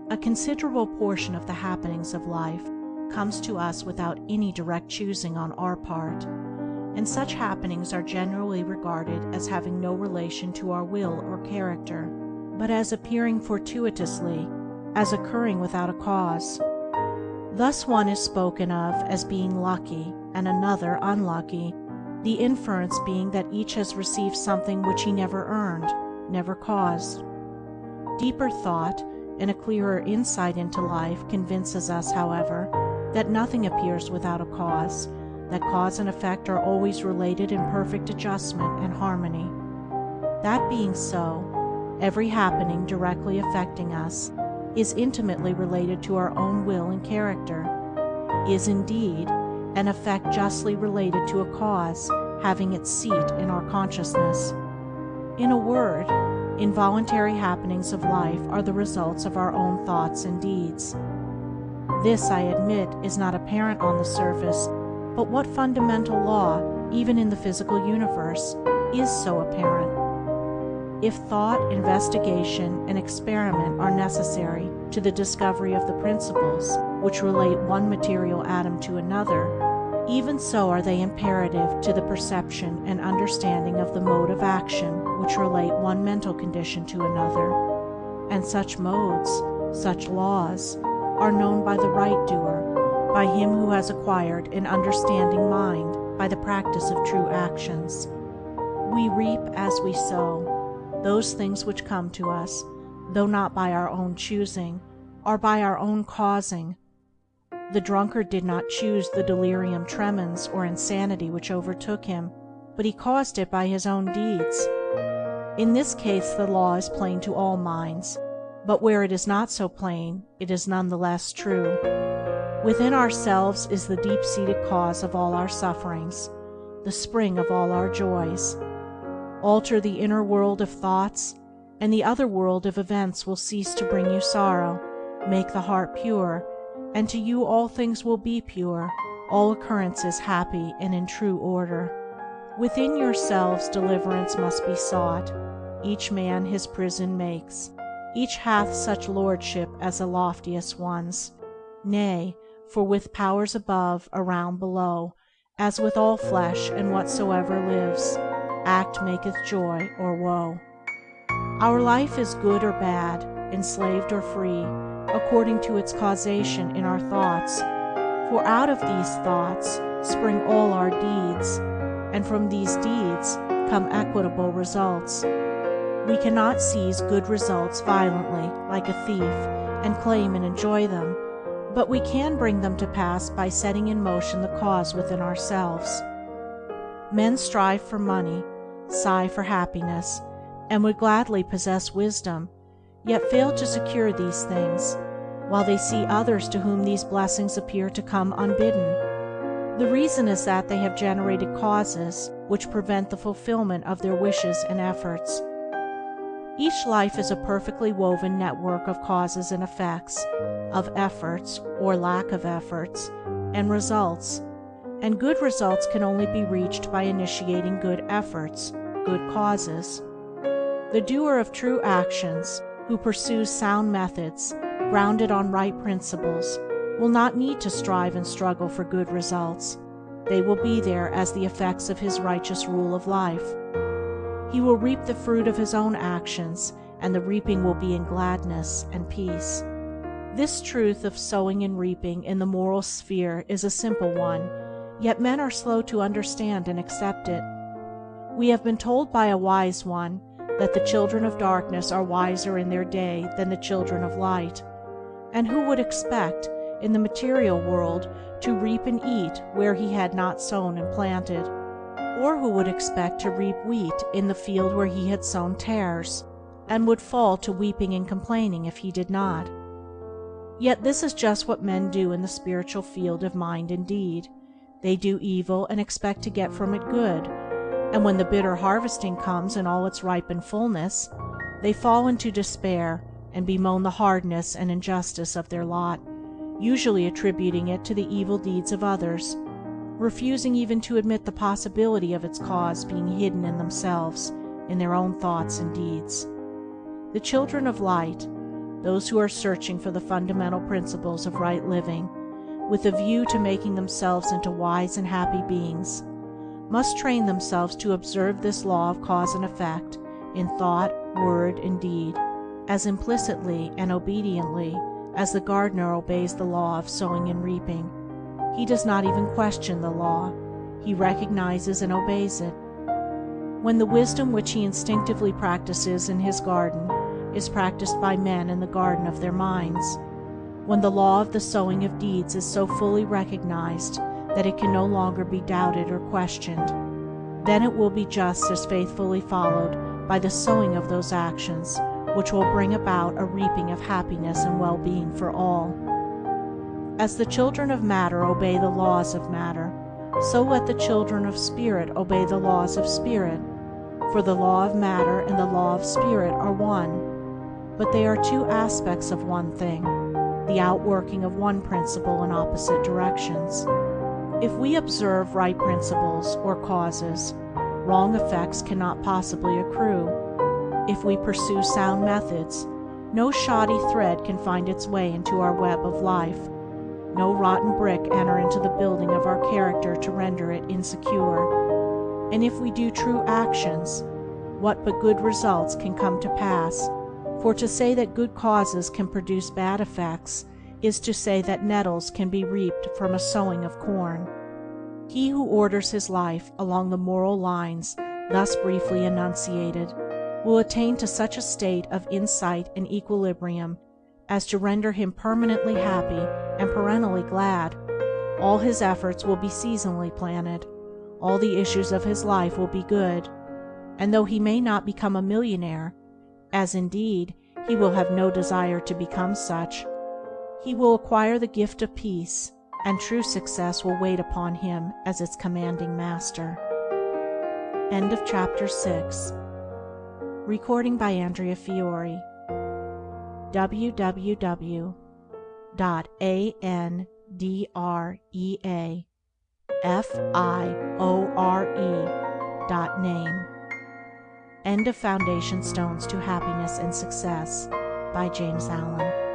A considerable portion of the happenings of life comes to us without any direct choosing on our part, and such happenings are generally regarded as having no relation to our will or character, but as appearing fortuitously, as occurring without a cause. Thus one is spoken of as being lucky and another unlucky, the inference being that each has received something which he never earned, never caused. Deeper thought and a clearer insight into life convinces us, however, that nothing appears without a cause, that cause and effect are always related in perfect adjustment and harmony. That being so, every happening directly affecting us is intimately related to our own will and character, is indeed an effect justly related to a cause having its seat in our consciousness. In a word, involuntary happenings of life are the results of our own thoughts and deeds. This, I admit, is not apparent on the surface, but what fundamental law, even in the physical universe, is so apparent? If thought, investigation, and experiment are necessary to the discovery of the principles which relate one material atom to another, even so are they imperative to the perception and understanding of the mode of action which relate one mental condition to another, and such modes, such laws, are known by the right doer, by him who has acquired an understanding mind by the practice of true actions. We reap as we sow. Those things which come to us, though not by our own choosing, are by our own causing. The drunkard did not choose the delirium tremens or insanity which overtook him, but he caused it by his own deeds. In this case the law is plain to all minds, but where it is not so plain, it is none the less true. Within ourselves is the deep-seated cause of all our sufferings, the spring of all our joys. Alter the inner world of thoughts, and the other world of events will cease to bring you sorrow. Make the heart pure, and to you all things will be pure, all occurrences happy and in true order. Within yourselves deliverance must be sought. Each man his prison makes. Each hath such lordship as the loftiest ones. Nay, for with powers above, around, below, as with all flesh and whatsoever lives, act maketh joy or woe. Our life is good or bad, enslaved or free, according to its causation in our thoughts. For out of these thoughts spring all our deeds, and from these deeds come equitable results. We cannot seize good results violently, like a thief, and claim and enjoy them, but we can bring them to pass by setting in motion the cause within ourselves. Men strive for money, sigh for happiness, and would gladly possess wisdom, yet fail to secure these things, while they see others to whom these blessings appear to come unbidden. The reason is that they have generated causes which prevent the fulfillment of their wishes and efforts. Each life is a perfectly woven network of causes and effects, of efforts or lack of efforts, and results, and good results can only be reached by initiating good efforts, good causes. The doer of true actions, who pursues sound methods, grounded on right principles, will not need to strive and struggle for good results. They will be there as the effects of his righteous rule of life. He will reap the fruit of his own actions, and the reaping will be in gladness and peace. This truth of sowing and reaping in the moral sphere is a simple one, yet men are slow to understand and accept it. We have been told by a wise one that the children of darkness are wiser in their day than the children of light. And who would expect, in the material world, to reap and eat where he had not sown and planted? Or who would expect to reap wheat in the field where he had sown tares, and would fall to weeping and complaining if he did not? Yet this is just what men do in the spiritual field of mind and deed. They do evil and expect to get from it good, and when the bitter harvesting comes in all its ripened fullness, they fall into despair and bemoan the hardness and injustice of their lot, usually attributing it to the evil deeds of others, refusing even to admit the possibility of its cause being hidden in themselves, in their own thoughts and deeds. The children of light, those who are searching for the fundamental principles of right living, with a view to making themselves into wise and happy beings, must train themselves to observe this law of cause and effect in thought, word, and deed, as implicitly and obediently as the gardener obeys the law of sowing and reaping. He does not even question the law. He recognizes and obeys it. When the wisdom which he instinctively practices in his garden is practiced by men in the garden of their minds, when the law of the sowing of deeds is so fully recognized that it can no longer be doubted or questioned, then it will be just as faithfully followed by the sowing of those actions which will bring about a reaping of happiness and well-being for all. As the children of matter obey the laws of matter, so let the children of spirit obey the laws of spirit, for the law of matter and the law of spirit are one, but they are two aspects of one thing, the outworking of one principle in opposite directions. If we observe right principles or causes, wrong effects cannot possibly accrue. If we pursue sound methods, no shoddy thread can find its way into our web of life, no rotten brick enter into the building of our character to render it insecure. And if we do true actions, what but good results can come to pass? For to say that good causes can produce bad effects is to say that nettles can be reaped from a sowing of corn. He who orders his life along the moral lines thus briefly enunciated will attain to such a state of insight and equilibrium as to render him permanently happy and perennially glad. All his efforts will be seasonally planted, all the issues of his life will be good, and though he may not become a millionaire, as indeed he will have no desire to become such, he will acquire the gift of peace, and true success will wait upon him as its commanding master. End of Chapter 6. Recording by Andrea Fiore. www.andreafiore.name. End of Foundation Stones to Happiness and Success by James Allen.